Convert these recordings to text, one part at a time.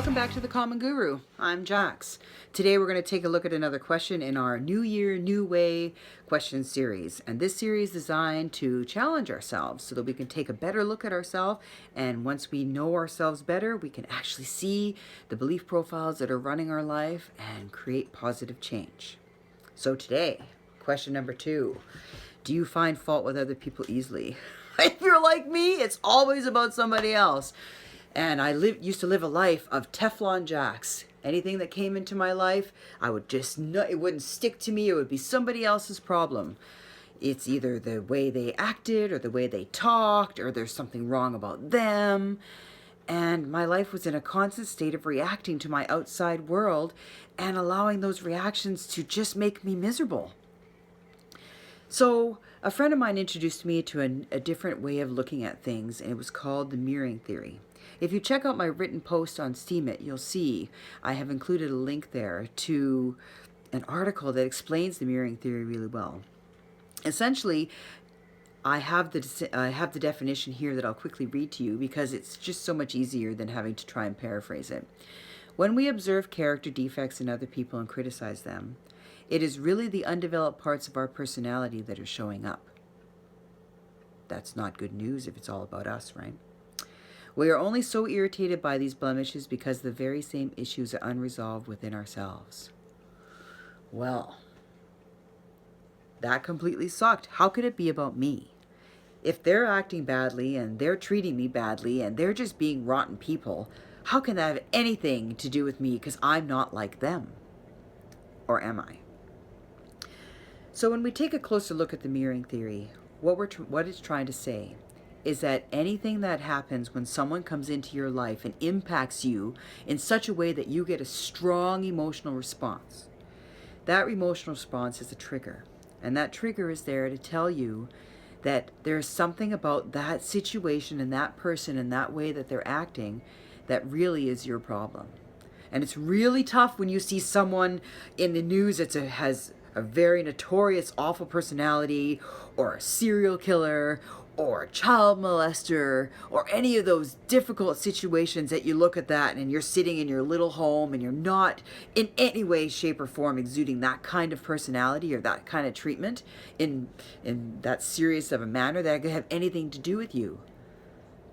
welcome back to The Common Guru. I'm Jax. Today we're going to take a look at another question in our New Year, New Way question series. And this series is designed to challenge ourselves so that we can take a better look at ourselves. And once we know ourselves better, we can actually see the belief profiles that are running our life and create positive change. So today, question number 2. Do you find fault with other people easily? If you're like me, it's always about somebody else. And I used to live a life of Teflon Jax. Anything that came into my life, I would just it wouldn't stick to me. It would be somebody else's problem. It's either the way they acted or the way they talked, or there's something wrong about them. And my life was in a constant state of reacting to my outside world and allowing those reactions to just make me miserable. So a friend of mine introduced me to a different way of looking at things, and it was called the mirroring theory. If you check out my written post on Steemit, you'll see I have included a link there to an article that explains the mirroring theory really well. Essentially, I have the definition here that I'll quickly read to you because it's just so much easier than having to try and paraphrase it. When we observe character defects in other people and criticize them, it is really the undeveloped parts of our personality that are showing up. That's not good news if it's all about us, right? We are only so irritated by these blemishes because the very same issues are unresolved within ourselves. Well, that completely sucked. How could it be about me? If they're acting badly and they're treating me badly and they're just being rotten people, how can that have anything to do with me because I'm not like them? Or am I? So when we take a closer look at the mirroring theory, what it's trying to say is that anything that happens when someone comes into your life and impacts you in such a way that you get a strong emotional response, that emotional response is a trigger. And that trigger is there to tell you that there's something about that situation and that person and that way that they're acting that really is your problem. And it's really tough when you see someone in the news that has a very notorious, awful personality, or a serial killer, or a child molester, or any of those difficult situations that you look at that and you're sitting in your little home and you're not in any way, shape, or form exuding that kind of personality or that kind of treatment in that serious of a manner that could have anything to do with you.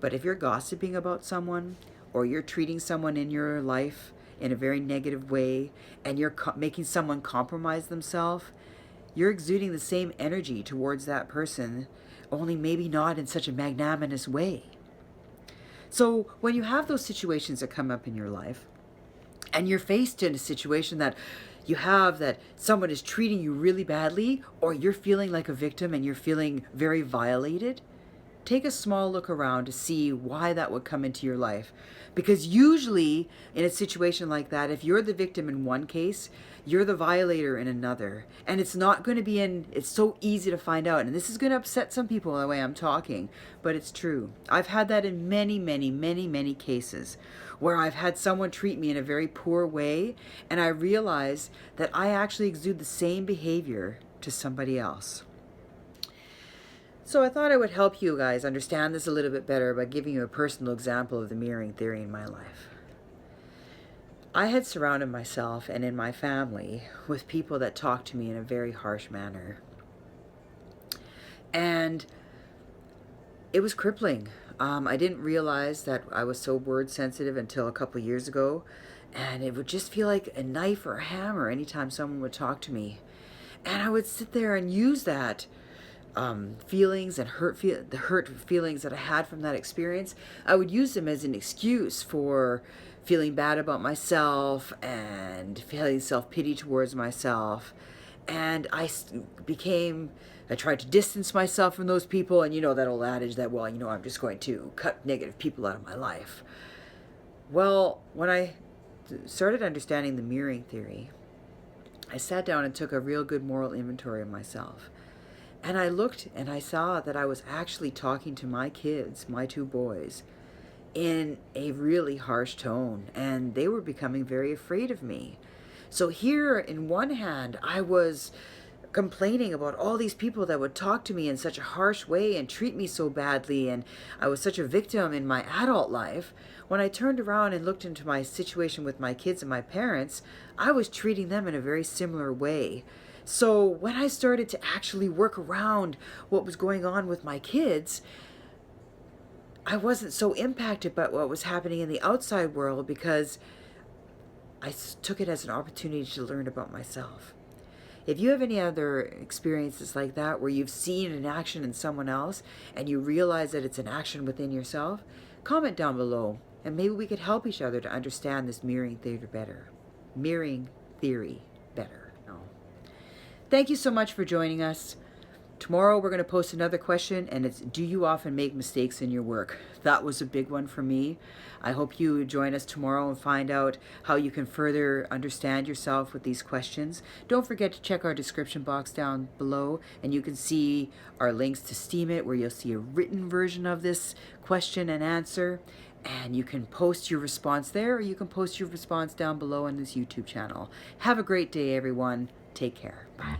But if you're gossiping about someone, or you're treating someone in your life in a very negative way, and you're making someone compromise themselves, you're exuding the same energy towards that person, only maybe not in such a magnanimous way. So when you have those situations that come up in your life, and you're faced in a situation that you have that someone is treating you really badly, or you're feeling like a victim and you're feeling very violated, take a small look around to see why that would come into your life. Because usually in a situation like that, if you're the victim in one case, you're the violator in another. And it's not going to be it's so easy to find out. And this is going to upset some people the way I'm talking, but it's true. I've had that in many, many, many, many cases where I've had someone treat me in a very poor way, and I realize that I actually exude the same behavior to somebody else. So I thought I would help you guys understand this a little bit better by giving you a personal example of the mirroring theory in my life. I had surrounded myself and in my family with people that talked to me in a very harsh manner. And it was crippling. I didn't realize that I was so word sensitive until a couple years ago. And it would just feel like a knife or a hammer anytime someone would talk to me. And I would sit there and use that feelings and the hurt feelings that I had from that experience. I would use them as an excuse for feeling bad about myself and feeling self-pity towards myself. And I tried to distance myself from those people. And you know that old adage that, well, I'm just going to cut negative people out of my life. Well, when I started understanding the mirroring theory, I sat down and took a real good moral inventory of myself. And I looked and I saw that I was actually talking to my kids, my 2 boys, in a really harsh tone, and they were becoming very afraid of me. So here, in one hand, I was complaining about all these people that would talk to me in such a harsh way and treat me so badly, and I was such a victim in my adult life. When I turned around and looked into my situation with my kids and my parents, I was treating them in a very similar way. So when I started to actually work around what was going on with my kids, I wasn't so impacted by what was happening in the outside world, because I took it as an opportunity to learn about myself. If you have any other experiences like that where you've seen an action in someone else and you realize that it's an action within yourself, comment down below and maybe we could help each other to understand this mirroring theory better. Mirroring theory better. No. Thank you so much for joining us. Tomorrow we're going to post another question, and it's, do you often make mistakes in your work? That was a big one for me. I hope you join us tomorrow and find out how you can further understand yourself with these questions. Don't forget to check our description box down below, and you can see our links to Steemit, where you'll see a written version of this question and answer. And you can post your response there, or you can post your response down below on this YouTube channel. Have a great day, everyone. Take care. Bye.